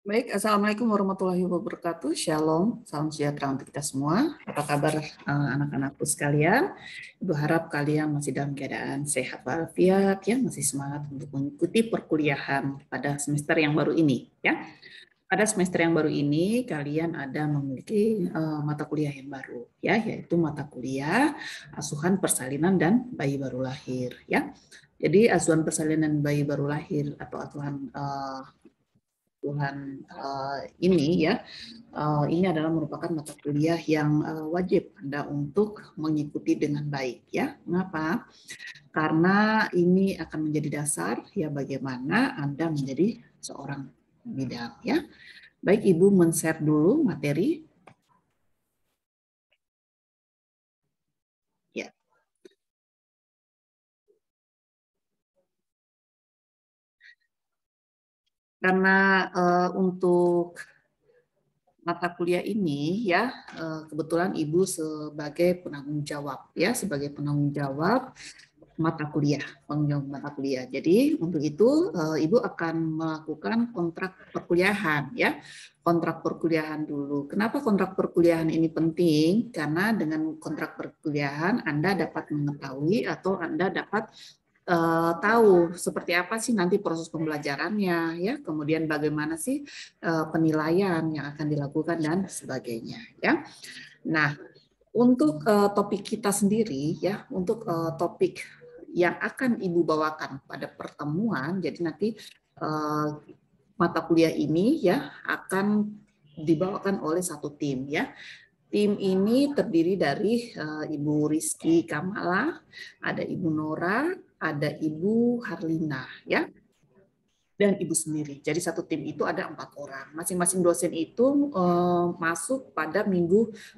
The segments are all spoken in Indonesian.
Baik, Assalamualaikum warahmatullahi wabarakatuh. Shalom, salam sejahtera untuk kita semua. Apa kabar anak-anakku sekalian? Ibu harap kalian masih dalam keadaan sehat walafiat, ya, masih semangat untuk mengikuti perkuliahan pada semester yang baru ini. Ya, pada semester yang baru ini kalian ada memiliki mata kuliah yang baru, ya, yaitu mata kuliah asuhan persalinan dan bayi baru lahir. Ya, jadi asuhan persalinan bayi baru lahir atau asuhan ini ya, ini adalah merupakan mata kuliah yang wajib Anda untuk mengikuti dengan baik ya. Mengapa? Karena ini akan menjadi dasar ya bagaimana Anda menjadi seorang bidan ya. Baik, Ibu men-share dulu materi. Ya. Karena untuk mata kuliah ini ya kebetulan Ibu sebagai penanggung jawab ya, sebagai penanggung jawab mata kuliah, pengunjung mata kuliah. Jadi untuk itu Ibu akan melakukan kontrak perkuliahan ya. Kontrak perkuliahan dulu. Kenapa kontrak perkuliahan ini penting? Karena dengan kontrak perkuliahan Anda dapat mengetahui atau Anda dapat tahu seperti apa sih nanti proses pembelajarannya ya, kemudian bagaimana sih penilaian yang akan dilakukan dan sebagainya ya. Nah, untuk topik kita sendiri ya, untuk topik yang akan Ibu bawakan pada pertemuan, jadi nanti mata kuliah ini ya akan dibawakan oleh satu tim ya. Tim ini terdiri dari Ibu Rizky Kamala, ada Ibu Nora, ada Ibu Harlina ya, dan Ibu sendiri. Jadi satu tim itu ada 4 orang. Masing-masing dosen itu masuk pada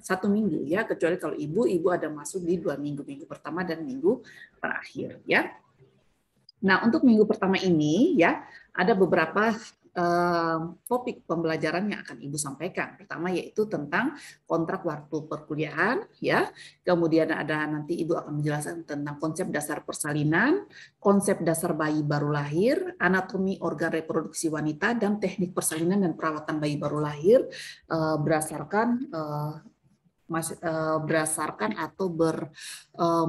satu minggu ya, kecuali kalau Ibu ada masuk di 2 minggu, minggu pertama dan minggu terakhir ya. Nah, untuk minggu pertama ini ya ada beberapa topik pembelajaran yang akan Ibu sampaikan. Pertama yaitu tentang kontrak waktu perkuliahan ya. Kemudian ada nanti Ibu akan menjelaskan tentang konsep dasar persalinan, konsep dasar bayi baru lahir, anatomi organ reproduksi wanita dan teknik persalinan dan perawatan bayi baru lahir berdasarkan atau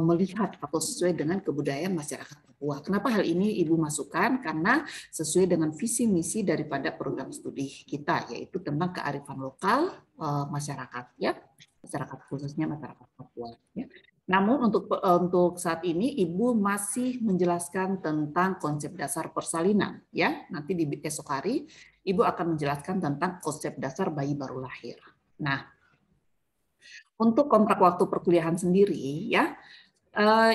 melihat atau sesuai dengan kebudayaan masyarakat Papua. Kenapa hal ini Ibu masukkan? Karena sesuai dengan visi misi daripada program studi kita, yaitu tentang kearifan lokal masyarakat, ya, masyarakat khususnya masyarakat Papua. Ya. Namun untuk saat ini Ibu masih menjelaskan tentang konsep dasar persalinan, ya. Nanti di esok hari Ibu akan menjelaskan tentang konsep dasar bayi baru lahir. Nah, untuk kontrak waktu perkuliahan sendiri, ya,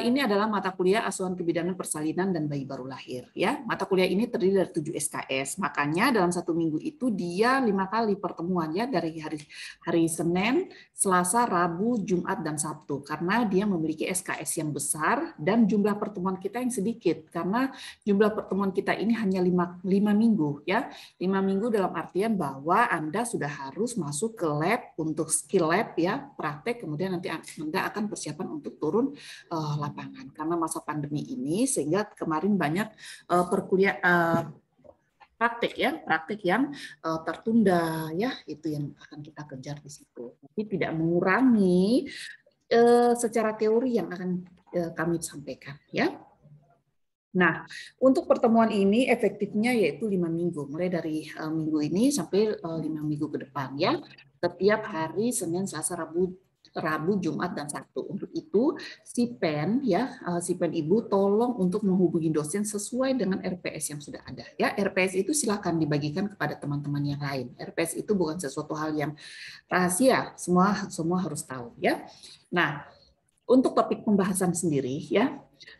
ini adalah mata kuliah asuhan kebidanan persalinan dan bayi baru lahir. Ya, mata kuliah ini terdiri dari 7 SKS. Makanya dalam satu minggu itu dia 5 kali pertemuan ya, dari hari Senin, Selasa, Rabu, Jumat, dan Sabtu. Karena dia memiliki SKS yang besar dan jumlah pertemuan kita yang sedikit. Karena jumlah pertemuan kita ini hanya 5 minggu ya. 5 minggu dalam artian bahwa Anda sudah harus masuk ke lab untuk skill lab ya, praktek, kemudian nanti Anda akan persiapan untuk turun lapangan karena masa pandemi ini, sehingga kemarin banyak praktik yang tertunda ya, itu yang akan kita kejar di situ. Tapi tidak mengurangi secara teori yang akan kami sampaikan ya. Nah, untuk pertemuan ini efektifnya yaitu 5 minggu, mulai dari minggu ini sampai 5 minggu ke depan ya. Setiap hari Senin, Selasa, Rabu, Jumat, dan Sabtu. Untuk itu, si pen Ibu tolong untuk menghubungi dosen sesuai dengan RPS yang sudah ada. Ya, RPS itu silakan dibagikan kepada teman-teman yang lain. RPS itu bukan sesuatu hal yang rahasia, semua harus tahu ya. Nah, untuk topik pembahasan sendiri ya,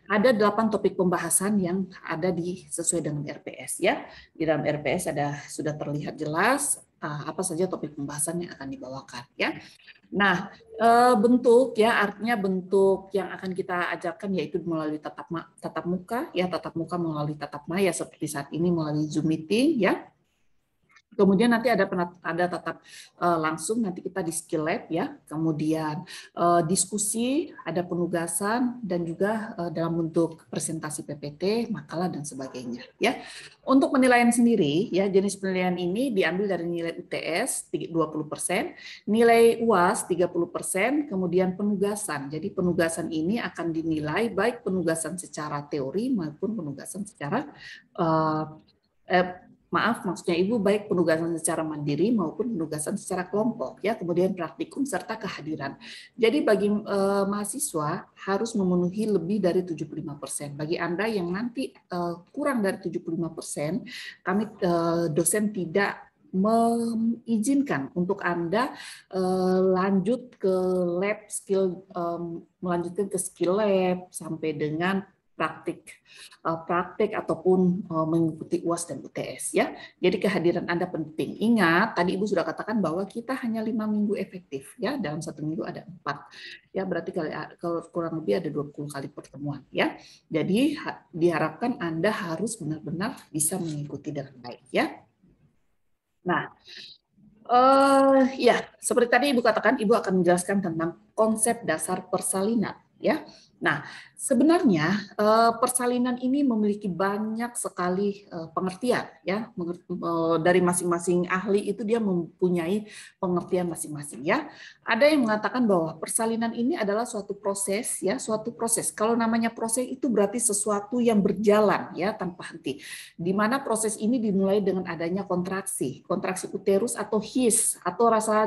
ada 8 topik pembahasan yang ada sesuai dengan RPS ya. Di dalam RPS sudah terlihat jelas apa saja topik pembahasan yang akan dibawakan ya. Nah, bentuk ya, artinya bentuk yang akan kita ajarkan yaitu melalui tatap muka ya, tatap muka melalui tatap maya seperti saat ini melalui Zoom meeting ya. Kemudian nanti ada tatap langsung, nanti kita di skill lab ya. Kemudian diskusi, ada penugasan dan juga dalam bentuk presentasi PPT, makalah dan sebagainya ya. Untuk penilaian sendiri ya, jenis penilaian ini diambil dari nilai UTS 20%, nilai UAS 30%, kemudian penugasan. Jadi penugasan ini akan dinilai baik penugasan secara teori maupun penugasan secara maksudnya Ibu, baik penugasan secara mandiri maupun penugasan secara kelompok ya, kemudian praktikum serta kehadiran. Jadi bagi mahasiswa harus memenuhi lebih dari 75%. Bagi Anda yang nanti kurang dari 75%, kami dosen tidak mengizinkan untuk Anda lanjut ke lab skill, melanjutkan ke skill lab sampai dengan praktik ataupun mengikuti UAS dan UTS ya. Jadi kehadiran Anda penting. Ingat, tadi Ibu sudah katakan bahwa kita hanya 5 minggu efektif ya, dalam 1 minggu ada 4. Ya, berarti kalau kurang lebih ada 20 kali pertemuan ya. Jadi diharapkan Anda harus benar-benar bisa mengikuti dengan baik ya. Nah, ya, seperti tadi Ibu katakan, Ibu akan menjelaskan tentang konsep dasar persalinan ya. Nah, sebenarnya persalinan ini memiliki banyak sekali pengertian ya. Dari masing-masing ahli itu dia mempunyai pengertian masing-masing ya. Ada yang mengatakan bahwa persalinan ini adalah suatu proses ya, suatu proses. Kalau namanya proses itu berarti sesuatu yang berjalan ya tanpa henti. Di mana proses ini dimulai dengan adanya kontraksi uterus atau his atau rasa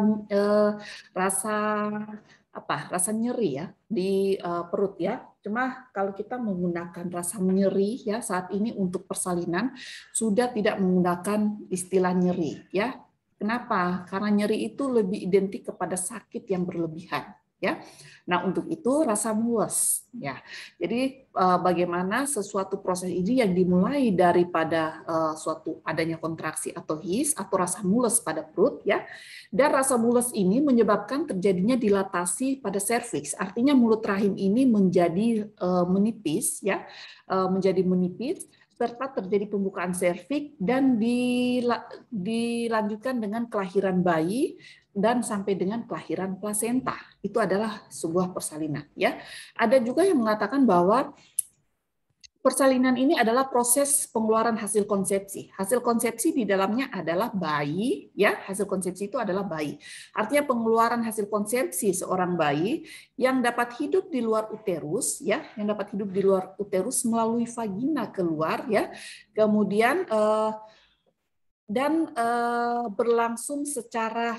nyeri ya di perut ya. Cuma kalau kita menggunakan rasa nyeri ya saat ini untuk persalinan sudah tidak menggunakan istilah nyeri ya. Kenapa? Karena nyeri itu lebih identik kepada sakit yang berlebihan ya. Nah, untuk itu rasa mules ya. Jadi bagaimana sesuatu proses ini yang dimulai daripada suatu adanya kontraksi atau his atau rasa mules pada perut ya. Dan rasa mules ini menyebabkan terjadinya dilatasi pada serviks. Artinya mulut rahim ini menjadi menipis ya, menjadi menipis serta terjadi pembukaan serviks dan dilanjutkan dengan kelahiran bayi dan sampai dengan kelahiran plasenta. Itu adalah sebuah persalinan ya. Ada juga yang mengatakan bahwa persalinan ini adalah proses pengeluaran hasil konsepsi. Hasil konsepsi di dalamnya adalah bayi, ya. Hasil konsepsi itu adalah bayi. Artinya pengeluaran hasil konsepsi seorang bayi yang dapat hidup di luar uterus, ya, yang dapat hidup di luar uterus melalui vagina keluar, ya. Kemudian berlangsung secara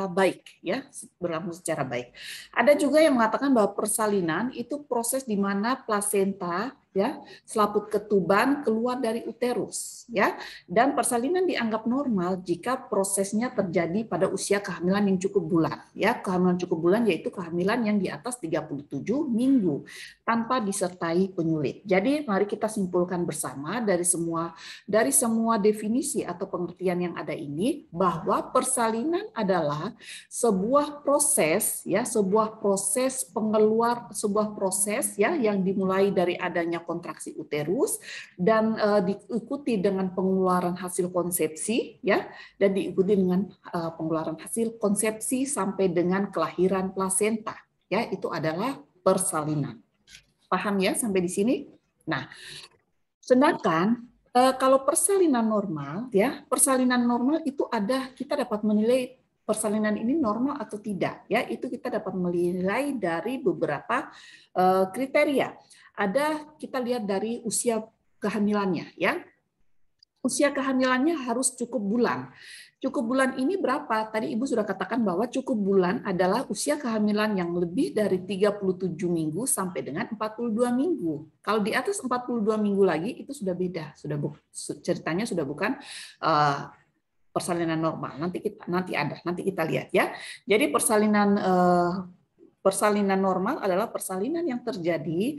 baik ya, berlangsung secara baik. Ada juga yang mengatakan bahwa persalinan itu proses di mana plasenta ya, selaput ketuban keluar dari uterus ya. Dan persalinan dianggap normal jika prosesnya terjadi pada usia kehamilan yang cukup bulan ya. Kehamilan cukup bulan yaitu kehamilan yang di atas 37 minggu tanpa disertai penyulit. Jadi mari kita simpulkan bersama dari semua definisi atau pengertian yang ada ini bahwa persalinan adalah sebuah proses ya, sebuah proses ya yang dimulai dari adanya kontraksi uterus dan diikuti dengan pengeluaran hasil konsepsi ya, dan diikuti dengan pengeluaran hasil konsepsi sampai dengan kelahiran plasenta ya. Itu adalah persalinan. Paham ya sampai di sini? Nah, sedangkan kalau persalinan normal ya, persalinan normal itu kita dapat menilai persalinan ini normal atau tidak ya. Itu kita dapat menilai dari beberapa kriteria. Kita lihat dari usia kehamilannya ya. Usia kehamilannya harus cukup bulan. Cukup bulan ini berapa? Tadi Ibu sudah katakan bahwa cukup bulan adalah usia kehamilan yang lebih dari 37 minggu sampai dengan 42 minggu. Kalau di atas 42 minggu lagi itu sudah beda, ceritanya sudah bukan persalinan normal. Nanti kita lihat ya. Jadi persalinan normal adalah persalinan yang terjadi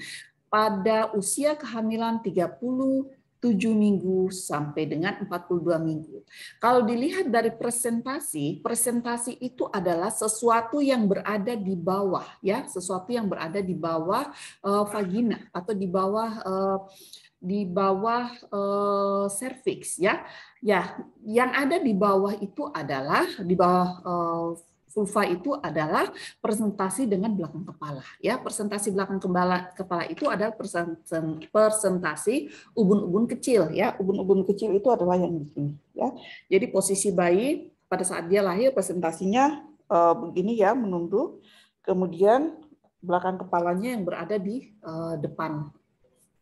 pada usia kehamilan 37 minggu sampai dengan 42 minggu. Kalau dilihat dari presentasi itu adalah sesuatu yang berada di bawah ya, sesuatu yang berada di bawah vagina atau di bawah di bawah serviks ya. Ya, yang ada di bawah itu adalah di bawah vulva itu adalah presentasi dengan belakang kepala ya. Presentasi belakang kepala itu adalah presentasi ubun-ubun kecil ya. Ubun-ubun kecil itu adalah yang di sini ya. Jadi posisi bayi pada saat dia lahir presentasinya begini ya, menunduk. Kemudian belakang kepalanya yang berada di depan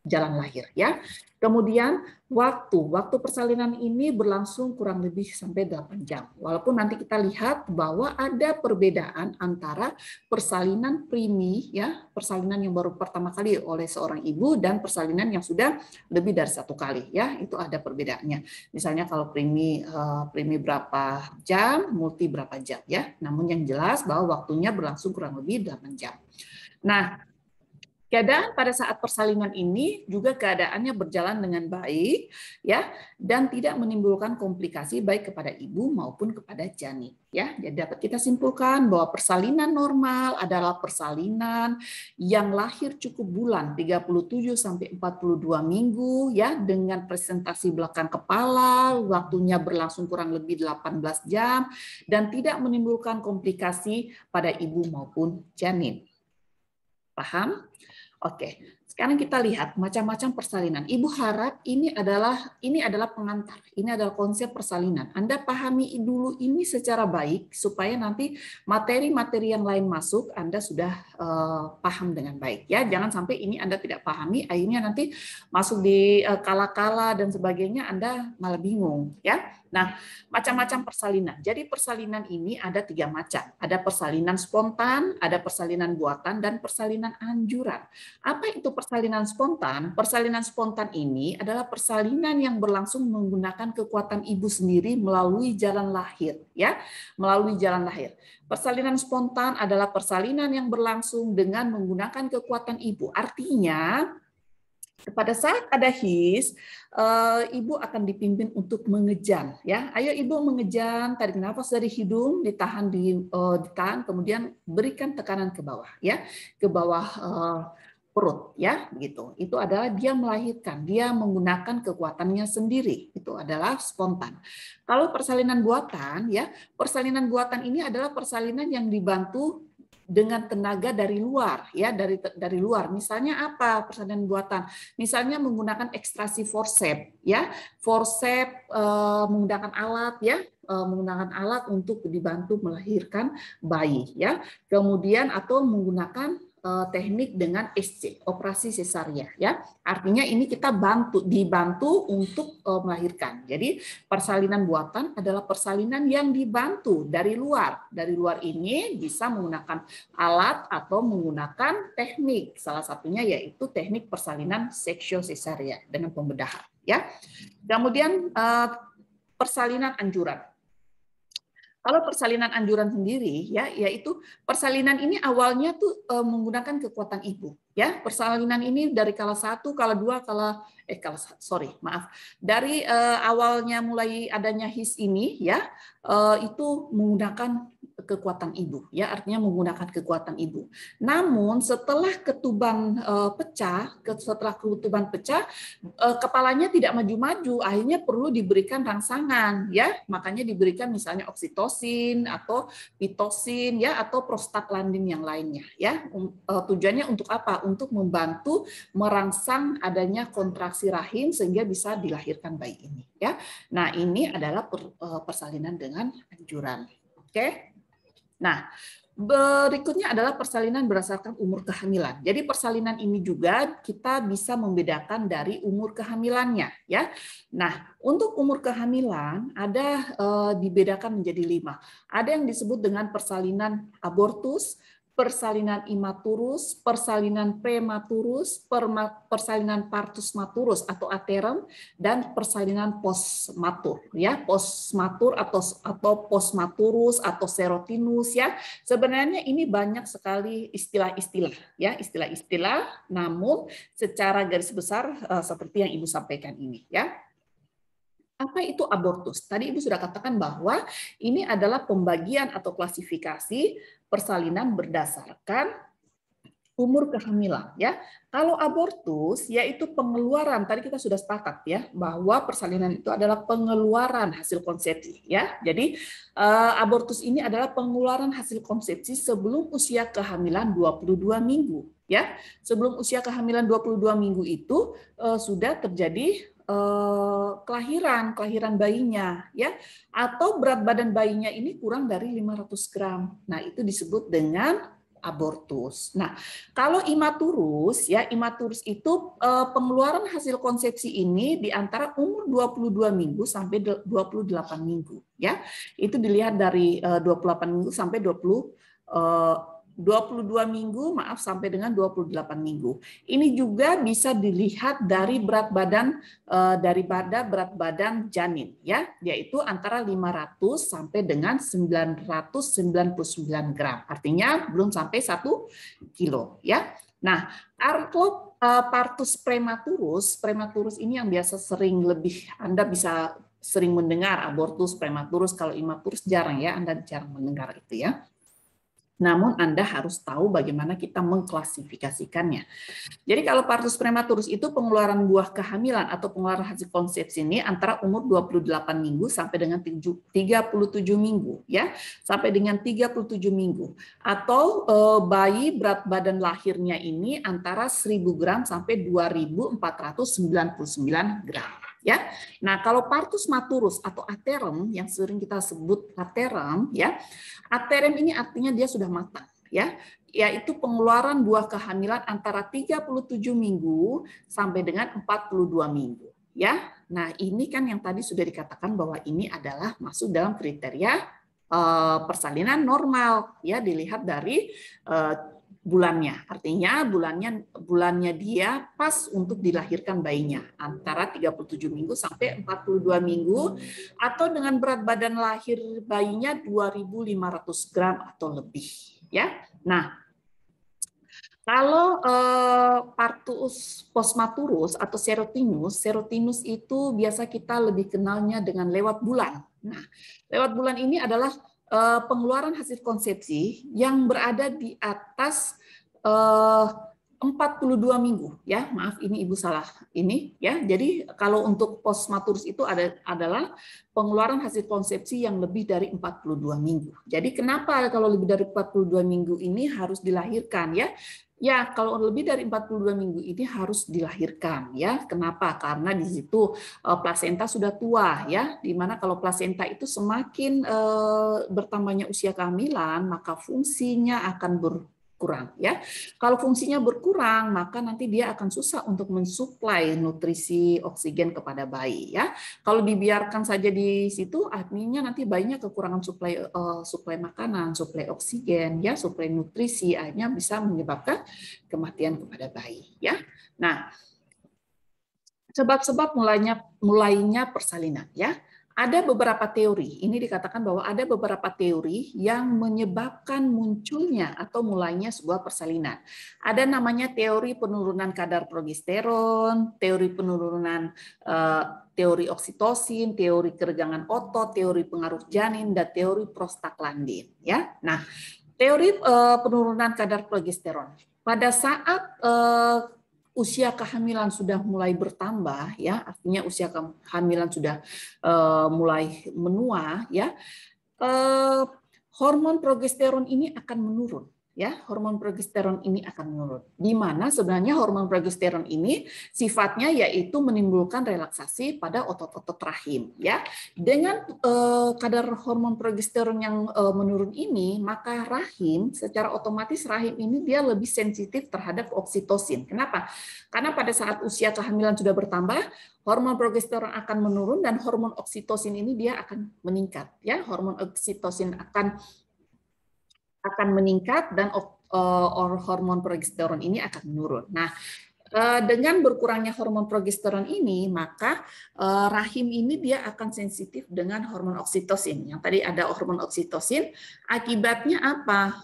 jalan lahir ya. Kemudian waktu persalinan ini berlangsung kurang lebih sampai 8 jam. Walaupun nanti kita lihat bahwa ada perbedaan antara persalinan primi ya, persalinan yang baru pertama kali oleh seorang ibu dan persalinan yang sudah lebih dari 1 kali ya, itu ada perbedaannya. Misalnya kalau primi berapa jam, multi berapa jam ya. Namun yang jelas bahwa waktunya berlangsung kurang lebih 8 jam. Nah, keadaan pada saat persalinan ini juga keadaannya berjalan dengan baik ya, dan tidak menimbulkan komplikasi baik kepada ibu maupun kepada janin ya. Jadi dapat kita simpulkan bahwa persalinan normal adalah persalinan yang lahir cukup bulan 37 sampai 42 minggu ya, dengan presentasi belakang kepala, waktunya berlangsung kurang lebih 18 jam dan tidak menimbulkan komplikasi pada ibu maupun janin. Paham? Oke, sekarang kita lihat macam-macam persalinan. Ibu harap ini adalah pengantar, ini adalah konsep persalinan. Anda pahami dulu ini secara baik supaya nanti materi-materi yang lain masuk Anda sudah paham dengan baik ya. Jangan sampai ini Anda tidak pahami, akhirnya nanti masuk di kala-kala dan sebagainya Anda malah bingung ya. Nah, macam-macam persalinan. Jadi persalinan ini ada 3 macam. Ada persalinan spontan, ada persalinan buatan, dan persalinan anjuran. Apa itu persalinan spontan? Persalinan spontan ini adalah persalinan yang berlangsung menggunakan kekuatan ibu sendiri melalui jalan lahir, ya, melalui jalan lahir. Persalinan spontan adalah persalinan yang berlangsung dengan menggunakan kekuatan ibu. Artinya, pada saat ada his, ibu akan dipimpin untuk mengejan, ya. Ayo ibu mengejan, tarik nafas dari hidung, ditahan ditahan, kemudian berikan tekanan ke bawah, ya, ke bawah perut, ya, gitu. Itu adalah dia melahirkan, dia menggunakan kekuatannya sendiri. Itu adalah spontan. Kalau persalinan buatan, ya, persalinan buatan ini adalah persalinan yang dibantu dengan tenaga dari luar, ya, dari luar. Misalnya apa persalinan buatan? Misalnya menggunakan ekstraksi forceps, ya, forceps menggunakan alat, ya, menggunakan alat untuk dibantu melahirkan bayi, ya. Kemudian atau menggunakan teknik dengan SC, operasi sesaria, ya. Artinya ini kita dibantu untuk melahirkan. Jadi persalinan buatan adalah persalinan yang dibantu dari luar. Dari luar ini bisa menggunakan alat atau menggunakan teknik. Salah satunya yaitu teknik persalinan seksio sesaria dengan pembedahan, ya. Kemudian persalinan anjuran. Kalau persalinan anjuran sendiri, ya, yaitu persalinan ini awalnya tuh menggunakan kekuatan ibu, ya. Persalinan ini dari kala 1, kala 2, dari awalnya mulai adanya his ini, ya, itu menggunakan kekuatan ibu, ya, artinya menggunakan kekuatan ibu. Namun setelah ketuban pecah, kepalanya tidak maju-maju, akhirnya perlu diberikan rangsangan, ya, makanya diberikan misalnya oksitosin atau pitoksin, ya, atau prostaglandin yang lainnya, ya. Tujuannya untuk apa? Untuk membantu merangsang adanya kontraksi rahim sehingga bisa dilahirkan bayi ini, ya. Nah, ini adalah persalinan dengan anjuran. Oke. Nah, berikutnya adalah persalinan berdasarkan umur kehamilan. Jadi persalinan ini juga kita bisa membedakan dari umur kehamilannya, ya. Nah, untuk umur kehamilan ada dibedakan menjadi 5. Ada yang disebut dengan persalinan abortus, persalinan imaturus, persalinan prematurus, persalinan partus maturus atau aterem, dan persalinan postmatur, ya, postmatur atau postmaturus atau serotinus, ya. Sebenarnya ini banyak sekali istilah-istilah, ya, istilah-istilah, namun secara garis besar seperti yang Ibu sampaikan ini, ya. Apa itu abortus? Tadi Ibu sudah katakan bahwa ini adalah pembagian atau klasifikasi persalinan berdasarkan umur kehamilan ya. Kalau abortus yaitu pengeluaran, tadi kita sudah sepakat ya bahwa persalinan itu adalah pengeluaran hasil konsepsi ya. Jadi abortus ini adalah pengeluaran hasil konsepsi sebelum usia kehamilan 22 minggu ya. Sebelum usia kehamilan 22 minggu itu sudah terjadi kelahiran bayinya ya, atau berat badan bayinya ini kurang dari 500 gram. Nah, itu disebut dengan abortus. Nah, kalau imaturus ya, imaturus itu pengeluaran hasil konsepsi ini di antara umur 22 minggu sampai 28 minggu ya. Itu dilihat dari 28 minggu sampai 22 minggu, maaf, sampai dengan 28 minggu. Ini juga bisa dilihat dari berat badan daripada berat badan janin ya, yaitu antara 500 sampai dengan 999 gram. Artinya belum sampai 1 kilo ya. Nah, partus prematurus ini yang biasa sering lebih Anda bisa sering mendengar abortus prematurus, kalau imaturus jarang ya, Anda jarang mendengar itu ya. Namun Anda harus tahu bagaimana kita mengklasifikasikannya. Jadi kalau partus prematurus itu pengeluaran buah kehamilan atau pengeluaran hasil konsepsi ini antara umur 28 minggu sampai dengan 37 minggu ya, sampai dengan 37 minggu. Atau bayi berat badan lahirnya ini antara 1000 gram sampai 2499 gram. Ya, nah kalau partus maturus atau aterem yang sering kita sebut aterem ya, aterem ini artinya dia sudah matang ya, yaitu pengeluaran buah kehamilan antara 37 minggu sampai dengan 42 minggu ya. Nah, ini kan yang tadi sudah dikatakan bahwa ini adalah masuk dalam kriteria persalinan normal ya, dilihat dari bulannya. Artinya bulannya dia pas untuk dilahirkan bayinya antara 37 minggu sampai 42 minggu, atau dengan berat badan lahir bayinya 2.500 gram atau lebih ya. Nah, kalau partus postmaturus atau serotinus itu biasa kita lebih kenalnya dengan lewat bulan. Nah, lewat bulan ini adalah pengeluaran hasil konsepsi yang berada di atas 42 minggu ya. Maaf, ini Ibu salah ini ya. Jadi kalau untuk postmaturus itu adalah pengeluaran hasil konsepsi yang lebih dari 42 minggu. Jadi kenapa kalau lebih dari 42 minggu ini harus dilahirkan ya? Ya, kalau lebih dari 42 minggu ini harus dilahirkan ya. Kenapa? Karena di situ plasenta sudah tua ya. Dimana kalau plasenta itu semakin bertambahnya usia kehamilan, maka fungsinya akan berkurang ya. Kalau fungsinya berkurang, maka nanti dia akan susah untuk mensuplai nutrisi oksigen kepada bayi ya. Kalau dibiarkan saja di situ, artinya nanti bayinya kekurangan suplai makanan, suplai oksigen ya, suplai nutrisi, akhirnya bisa menyebabkan kematian kepada bayi ya. Nah, sebab-sebab mulainya persalinan ya. Ada beberapa teori, ini dikatakan bahwa ada beberapa teori yang menyebabkan munculnya atau mulainya sebuah persalinan. Ada namanya teori penurunan kadar progesteron, teori penurunan teori oksitosin, teori keregangan otot, teori pengaruh janin, dan teori prostaglandin. Ya, nah teori penurunan kadar progesteron pada saat usia kehamilan sudah mulai bertambah ya, artinya usia kehamilan sudah mulai menua ya, hormon progesteron ini akan menurun ya, hormon progesteron ini akan menurun. Di mana sebenarnya hormon progesteron ini sifatnya yaitu menimbulkan relaksasi pada otot-otot rahim ya. Dengan kadar hormon progesteron yang menurun ini, maka rahim secara otomatis rahim ini dia lebih sensitif terhadap oksitosin. Kenapa? Karena pada saat usia kehamilan sudah bertambah, hormon progesteron akan menurun dan hormon oksitosin ini dia akan meningkat ya. Hormon oksitosin akan meningkat dan hormon progesteron ini akan menurun. Nah, dengan berkurangnya hormon progesteron ini, maka rahim ini dia akan sensitif dengan hormon oksitosin. Yang tadi ada hormon oksitosin, akibatnya apa?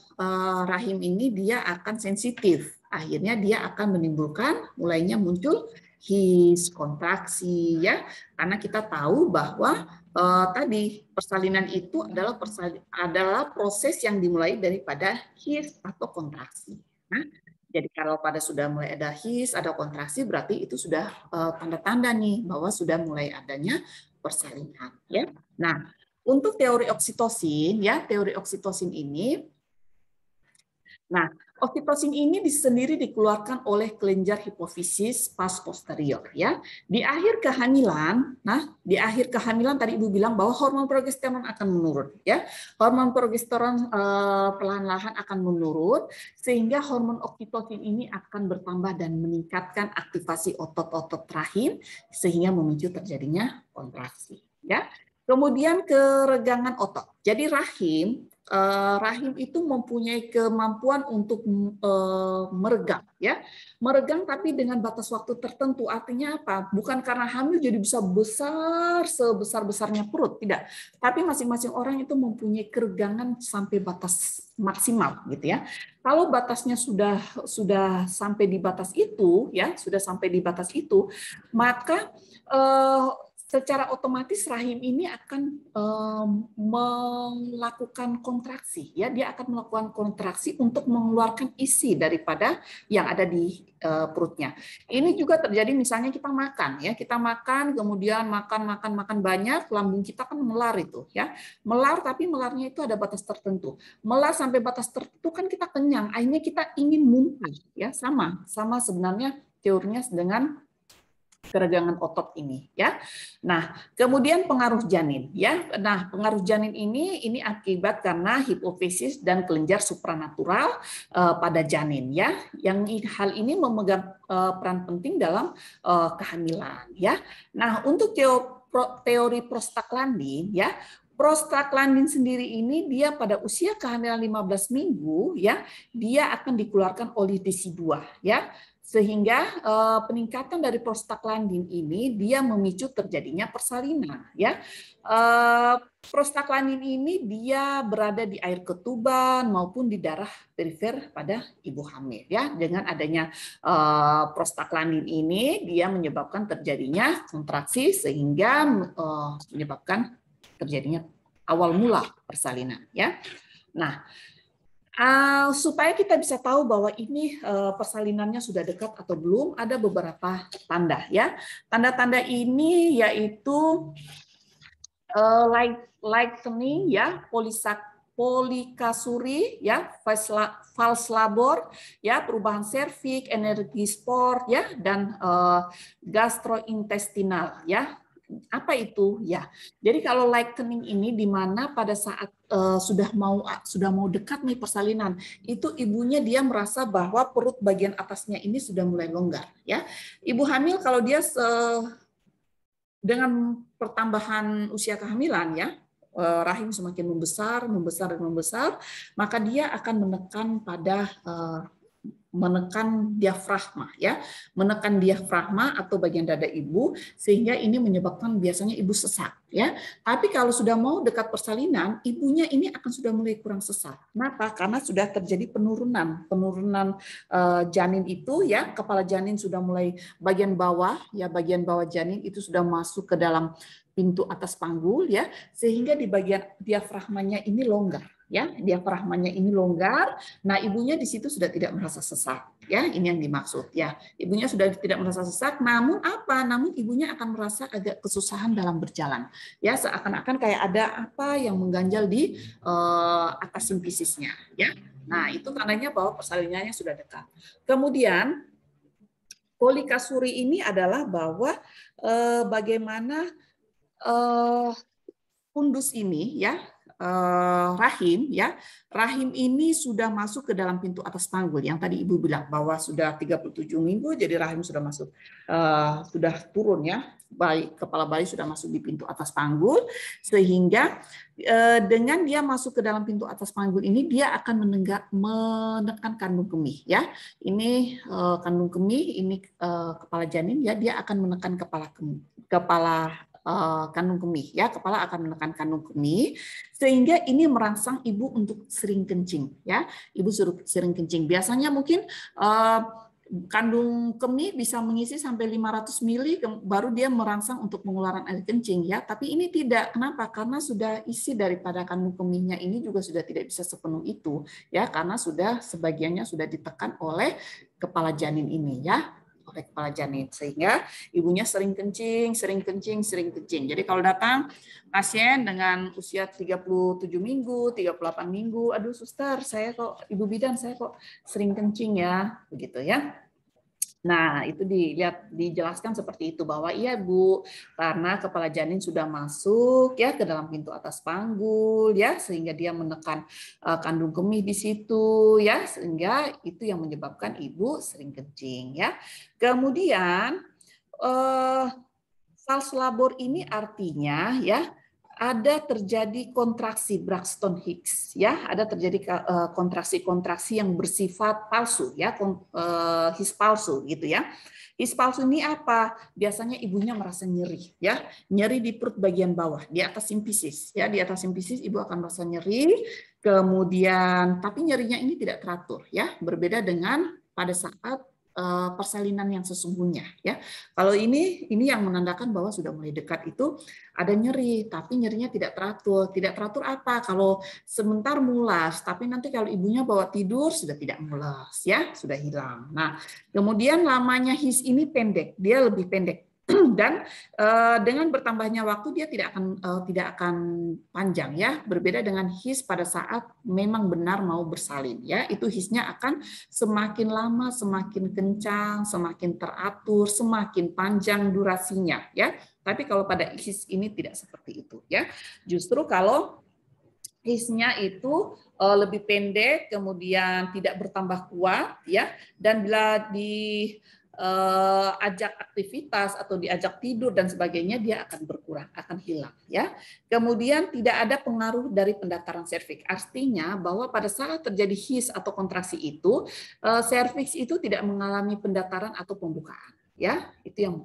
Rahim ini dia akan sensitif. Akhirnya dia akan menimbulkan mulainya muncul his, kontraksi ya. Karena kita tahu bahwa tadi persalinan itu adalah proses yang dimulai daripada his atau kontraksi. Nah, Jadi kalau pada sudah mulai ada his, ada kontraksi, berarti itu sudah tanda-tanda nih bahwa sudah mulai adanya persalinan. Ya. Nah, untuk teori oksitosin, ya teori oksitosin ini. Nah, oksitosin ini sendiri dikeluarkan oleh kelenjar hipofisis pas posterior, ya. Di akhir kehamilan, di akhir kehamilan tadi Ibu bilang bahwa hormon progesteron akan menurun, ya. Hormon progesteron perlahan-lahan akan menurun sehingga hormon oksitosin ini akan bertambah dan meningkatkan aktivasi otot-otot rahim sehingga memicu terjadinya kontraksi, ya. Kemudian keregangan otot. Jadi rahim itu mempunyai kemampuan untuk meregang, ya, meregang tapi dengan batas waktu tertentu. Artinya apa? Bukan karena hamil jadi bisa besar sebesar-besarnya perut, tidak. Tapi masing-masing orang itu mempunyai keregangan sampai batas maksimal, gitu ya. Kalau batasnya sudah sampai di batas itu, ya, sudah sampai di batas itu, maka secara otomatis rahim ini akan melakukan kontraksi, ya, dia akan melakukan kontraksi untuk mengeluarkan isi daripada yang ada di perutnya. Ini juga terjadi misalnya kita makan, ya, kita makan kemudian makan banyak, lambung kita kan melar itu, ya, melar tapi melarnya itu ada batas tertentu. Melar sampai batas tertentu kan kita kenyang, akhirnya kita ingin muntah, ya, sama sebenarnya teorinya dengan keregangan otot ini, ya. Nah, kemudian pengaruh janin, ya. Nah, pengaruh janin ini akibat karena hipofisis dan kelenjar supranatural pada janin, ya. Yang hal ini memegang peran penting dalam kehamilan, ya. Nah, untuk teori prostaglandin, ya. Prostaglandin sendiri ini dia pada usia kehamilan 15 minggu, ya, dia akan dikeluarkan oleh DCI2, ya. Sehingga peningkatan dari prostaglandin ini dia memicu terjadinya persalinan, ya. Prostaglandin ini dia berada di air ketuban maupun di darah perifer pada ibu hamil, ya. Dengan adanya prostaglandin ini dia menyebabkan terjadinya kontraksi sehingga menyebabkan terjadinya awal mula persalinan, ya. Nah, supaya kita bisa tahu bahwa ini persalinannya sudah dekat atau belum, ada beberapa tanda, ya. Tanda-tanda ini yaitu lightening, ya, polikasuri, ya, false labor, ya, perubahan serviks, energi sport, ya, dan gastrointestinal, ya. Apa itu? Ya, jadi kalau lightening ini di mana pada saat sudah mau dekat nih persalinan, itu ibunya dia merasa bahwa perut bagian atasnya ini sudah mulai longgar, ya. Ibu hamil kalau dia dengan pertambahan usia kehamilan, ya, rahim semakin membesar, maka dia akan menekan diafragma, ya, menekan diafragma atau bagian dada ibu sehingga ini menyebabkan biasanya ibu sesak, ya. Tapi kalau sudah mau dekat persalinan, ibunya ini akan sudah mulai kurang sesak. Kenapa? Karena sudah terjadi penurunan janin itu, ya, kepala janin sudah mulai bagian bawah janin itu sudah masuk ke dalam pintu atas panggul, ya, sehingga di bagian diafragmanya ini longgar. Ya, diafragmanya ini longgar. Nah, ibunya di situ sudah tidak merasa sesak. Ya, ini yang dimaksud. Ya, ibunya sudah tidak merasa sesak. Namun apa? Namun ibunya akan merasa agak kesusahan dalam berjalan. Ya, seakan-akan kayak ada apa yang mengganjal di atas simfisisnya. Ya, nah itu tandanya bahwa persalinannya sudah dekat. Kemudian polikasuri ini adalah bahwa bagaimana fundus ini, ya. Rahim, ya, rahim ini sudah masuk ke dalam pintu atas panggul yang tadi Ibu bilang bahwa sudah 37 minggu jadi rahim sudah masuk, sudah turun, ya, kepala bayi sudah masuk di pintu atas panggul sehingga dengan dia masuk ke dalam pintu atas panggul ini dia akan menekan kandung kemih, ya. Ini kandung kemih, ini kepala janin, ya, dia akan menekan kandung kemih, ya, kepala akan menekan kandung kemih sehingga ini merangsang ibu untuk sering kencing, ya, ibu suruh sering kencing. Biasanya mungkin kandung kemih bisa mengisi sampai 500 mili, baru dia merangsang untuk pengeluaran air kencing ya. Tapi ini tidak. Kenapa? Karena sudah isi daripada kandung kemihnya ini juga sudah tidak bisa sepenuh itu ya, karena sudah sebagiannya sudah ditekan oleh kepala janin ini ya, oleh kepala janin, sehingga ibunya sering kencing, sering kencing, sering kencing. Jadi kalau datang pasien dengan usia 37 minggu, 38 minggu, aduh suster, saya kok ibu bidan saya kok sering kencing ya, begitu ya. Nah, itu dijelaskan seperti itu bahwa iya Bu, karena kepala janin sudah masuk ya ke dalam pintu atas panggul ya, sehingga dia menekan kandung kemih di situ ya, sehingga itu yang menyebabkan ibu sering kencing ya. Kemudian fals labor ini artinya ya ada terjadi kontraksi Braxton Hicks ya, ada terjadi kontraksi-kontraksi yang bersifat palsu ya, His palsu gitu ya. His palsu ini apa? Biasanya ibunya merasa nyeri ya, nyeri di perut bagian bawah, di atas simfisis ya, di atas simfisis ibu akan merasa nyeri, kemudian tapi nyerinya ini tidak teratur ya, berbeda dengan pada saat persalinan yang sesungguhnya ya. Kalau ini yang menandakan bahwa sudah mulai dekat itu ada nyeri, tapi nyerinya tidak teratur. Tidak teratur apa? Kalau sebentar mulas, tapi nanti kalau ibunya bawa tidur sudah tidak mulas ya, sudah hilang. Nah, kemudian lamanya his ini pendek, dia lebih pendek. Dan dengan bertambahnya waktu dia tidak akan panjang ya, berbeda dengan his pada saat memang benar mau bersalin ya, itu hisnya akan semakin lama semakin kencang, semakin teratur, semakin panjang durasinya ya. Tapi kalau pada his ini tidak seperti itu ya. Justru kalau hisnya itu lebih pendek, kemudian tidak bertambah kuat ya, dan bila diajak aktivitas atau diajak tidur dan sebagainya dia akan berkurang, akan hilang ya. Kemudian tidak ada pengaruh dari pendataran serviks. Artinya bahwa pada saat terjadi his atau kontraksi itu serviks itu tidak mengalami pendataran atau pembukaan ya. Itu yang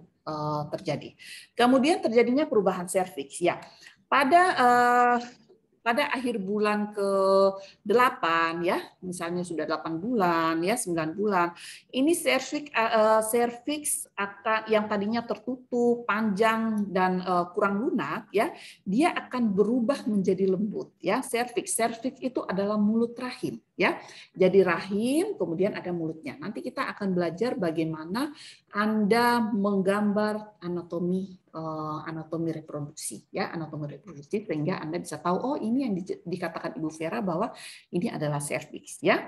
terjadi. Kemudian terjadinya perubahan serviks ya. Pada akhir bulan ke-8 ya, misalnya sudah 8 bulan ya, 9 bulan, ini serviks akan yang tadinya tertutup, panjang dan kurang lunak ya, dia akan berubah menjadi lembut ya. Serviks itu adalah mulut rahim ya. Jadi rahim kemudian ada mulutnya. Nanti kita akan belajar bagaimana Anda menggambar anatomi reproduksi ya, anatomi reproduksi, sehingga Anda bisa tahu oh ini yang dikatakan Ibu Vera bahwa ini adalah serviks ya.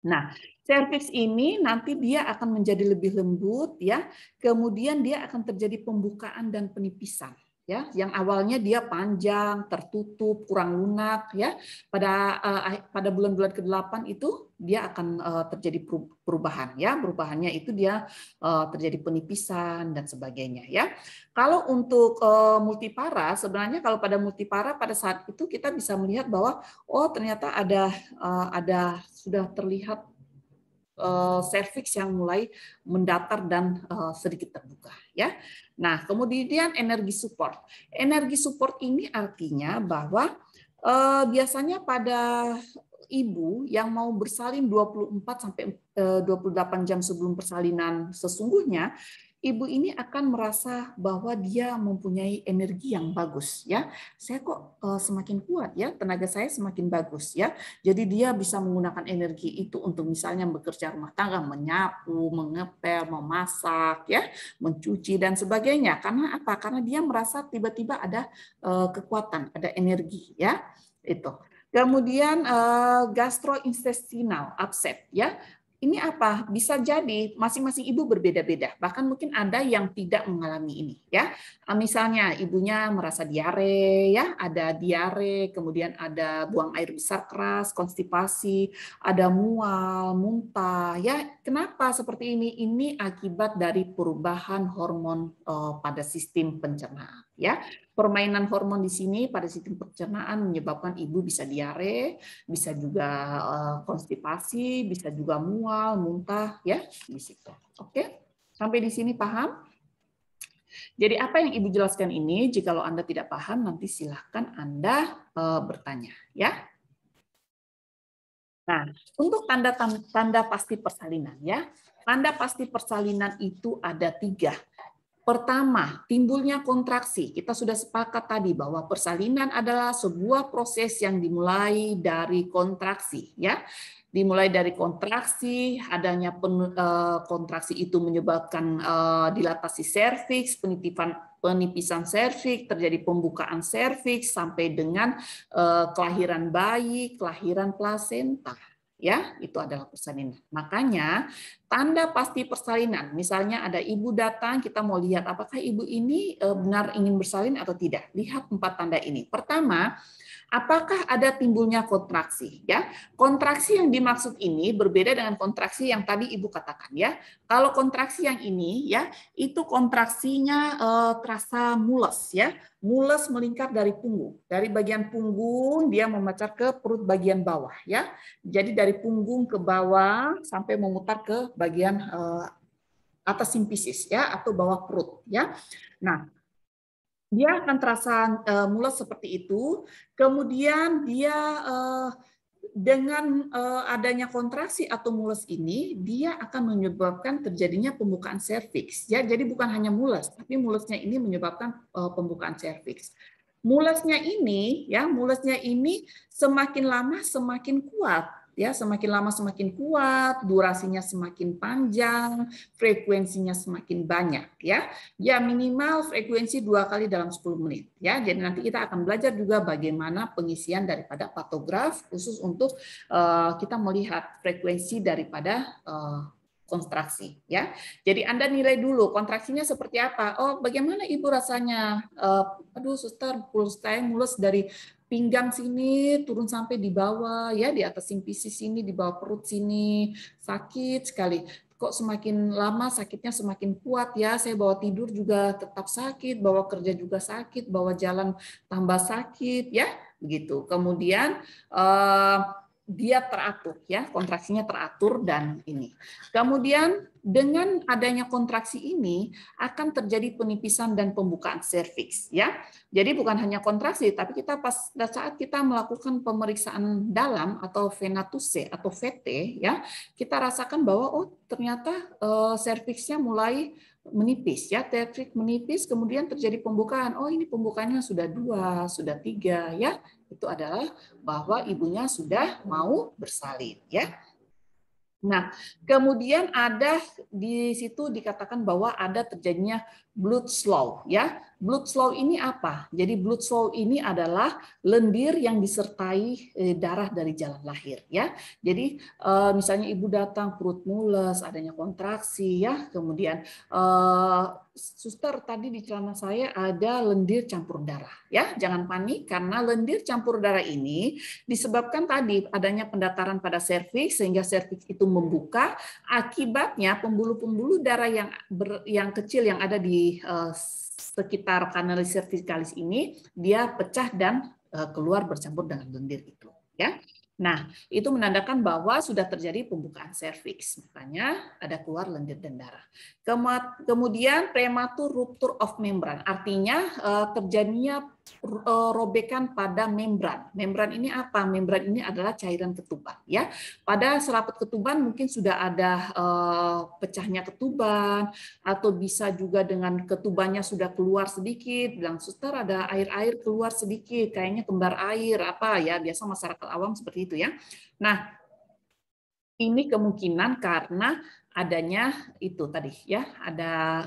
Nah, serviks ini nanti dia akan menjadi lebih lembut ya. Kemudian dia akan terjadi pembukaan dan penipisan ya. Yang awalnya dia panjang, tertutup, kurang lunak ya. Pada bulan-bulan ke-8 itu dia akan terjadi perubahan ya. Perubahannya itu dia terjadi penipisan dan sebagainya ya. Kalau untuk multipara, sebenarnya kalau pada multipara pada saat itu kita bisa melihat bahwa oh ternyata ada sudah terlihat serviks yang mulai mendatar dan sedikit terbuka ya. Nah, kemudian energi support. Energi support ini artinya bahwa biasanya pada ibu yang mau bersalin 24 sampai 28 jam sebelum persalinan sesungguhnya, ibu ini akan merasa bahwa dia mempunyai energi yang bagus ya. Saya kok semakin kuat ya, tenaga saya semakin bagus ya. Jadi dia bisa menggunakan energi itu untuk misalnya bekerja rumah tangga, menyapu, mengepel, memasak ya, mencuci dan sebagainya. Karena apa? Karena dia merasa tiba-tiba ada kekuatan, ada energi ya. Itu. Kemudian gastrointestinal upset ya. Ini apa? Bisa jadi masing-masing ibu berbeda-beda. Bahkan mungkin ada yang tidak mengalami ini ya. Misalnya ibunya merasa diare ya, ada diare, kemudian ada buang air besar keras, konstipasi, ada mual, muntah ya. Kenapa seperti ini? Ini akibat dari perubahan hormon pada sistem pencernaan ya. Permainan hormon di sini pada sistem pencernaan menyebabkan ibu bisa diare, bisa juga konstipasi, bisa juga mual, muntah ya di situ. Oke, sampai di sini paham? Jadi apa yang Ibu jelaskan ini, jikalau Anda tidak paham nanti silahkan Anda bertanya ya. Nah, untuk tanda pasti persalinan ya. Tanda pasti persalinan itu ada 3. Pertama, timbulnya kontraksi. Kita sudah sepakat tadi bahwa persalinan adalah sebuah proses yang dimulai dari kontraksi, ya. Dimulai dari kontraksi, adanya kontraksi itu menyebabkan dilatasi serviks, penipisan serviks, terjadi pembukaan serviks sampai dengan kelahiran bayi, kelahiran plasenta. Ya, itu adalah persalinan. Makanya tanda pasti persalinan, misalnya ada ibu datang, kita mau lihat apakah ibu ini benar ingin bersalin atau tidak. Lihat 4 tanda ini. Pertama, apakah ada timbulnya kontraksi? Ya, kontraksi yang dimaksud ini berbeda dengan kontraksi yang tadi ibu katakan ya. Kalau kontraksi yang ini ya, itu kontraksinya terasa mules ya. Mules melingkar dari punggung. Dari bagian punggung dia memancar ke perut bagian bawah ya. Jadi dari punggung ke bawah sampai memutar ke bagian atas simfisis ya atau bawah perut ya. Nah, dia akan terasa mules seperti itu. Kemudian dia dengan adanya kontraksi atau mules ini, dia akan menyebabkan terjadinya pembukaan serviks. Ya, jadi bukan hanya mules, tapi mulesnya ini menyebabkan pembukaan serviks. Mulesnya ini, ya, mulesnya ini semakin lama semakin kuat. Ya, semakin lama semakin kuat, durasinya semakin panjang, frekuensinya semakin banyak. Ya, minimal frekuensi 2 kali dalam 10 menit. Ya, jadi nanti kita akan belajar juga bagaimana pengisian daripada patograf khusus untuk kita melihat frekuensi daripada kontraksi. Ya, jadi Anda nilai dulu kontraksinya seperti apa. Oh, bagaimana ibu rasanya? Aduh, suster, puls saya mulus dari pinggang sini turun sampai di bawah ya, di atas simfisis sini, di bawah perut sini, sakit sekali. Kok semakin lama sakitnya semakin kuat ya, saya bawa tidur juga tetap sakit, bawa kerja juga sakit, bawa jalan tambah sakit ya, begitu. Kemudian dia teratur ya, kontraksinya teratur dan ini. Kemudian dengan adanya kontraksi ini akan terjadi penipisan dan pembukaan serviks ya. Jadi bukan hanya kontraksi, tapi kita pada saat kita melakukan pemeriksaan dalam atau venatuse atau VT ya, kita rasakan bahwa oh ternyata serviksnya mulai menipis ya, serviks menipis, kemudian terjadi pembukaan. Oh ini pembukaannya sudah 2, sudah 3 ya. Itu adalah bahwa ibunya sudah mau bersalin ya. Nah, kemudian ada di situ dikatakan bahwa ada terjadinya blood slough ya. Blood slough ini apa? Jadi blood slough ini adalah lendir yang disertai darah dari jalan lahir ya. Jadi misalnya ibu datang perut mules, adanya kontraksi ya, kemudian suster tadi di celana saya ada lendir campur darah ya. Jangan panik karena lendir campur darah ini disebabkan tadi adanya pendataran pada serviks sehingga serviks itu membuka, akibatnya pembuluh-pembuluh darah yang kecil yang ada di sekitar kanalis cervicalis ini dia pecah dan keluar bercampur dengan lendir itu ya. Nah, itu menandakan bahwa sudah terjadi pembukaan serviks, makanya ada keluar lendir dan darah. Kemudian prematur rupture of membran, artinya terjadinya robekan pada membran. Membran ini apa? Membran ini adalah cairan ketuban. Ya, pada selaput ketuban mungkin sudah ada pecahnya ketuban, atau bisa juga dengan ketubannya sudah keluar sedikit. Bilang suster ada air-air keluar sedikit, kayaknya kembar air apa ya? Biasa masyarakat awam seperti itu ya. Nah, ini kemungkinan karena adanya itu tadi ya, ada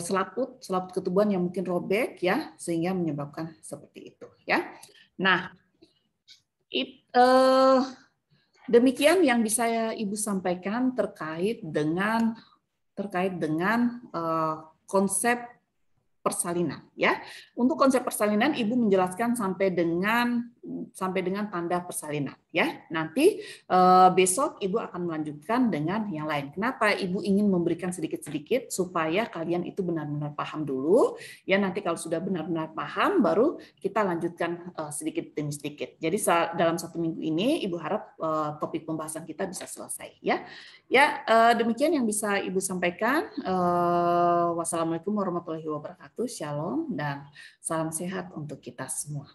selaput ketuban yang mungkin robek ya, sehingga menyebabkan seperti itu ya. Nah, demikian yang bisa Ibu sampaikan terkait dengan konsep persalinan ya. Untuk konsep persalinan Ibu menjelaskan sampai dengan tanda persalinan ya. Nanti besok Ibu akan melanjutkan dengan yang lain. Kenapa Ibu ingin memberikan sedikit-sedikit supaya kalian itu benar-benar paham dulu ya. Nanti kalau sudah benar-benar paham baru kita lanjutkan sedikit demi sedikit. Jadi dalam 1 minggu ini Ibu harap topik pembahasan kita bisa selesai ya. Ya, demikian yang bisa Ibu sampaikan. Wassalamualaikum warahmatullahi wabarakatuh. Shalom dan salam sehat untuk kita semua.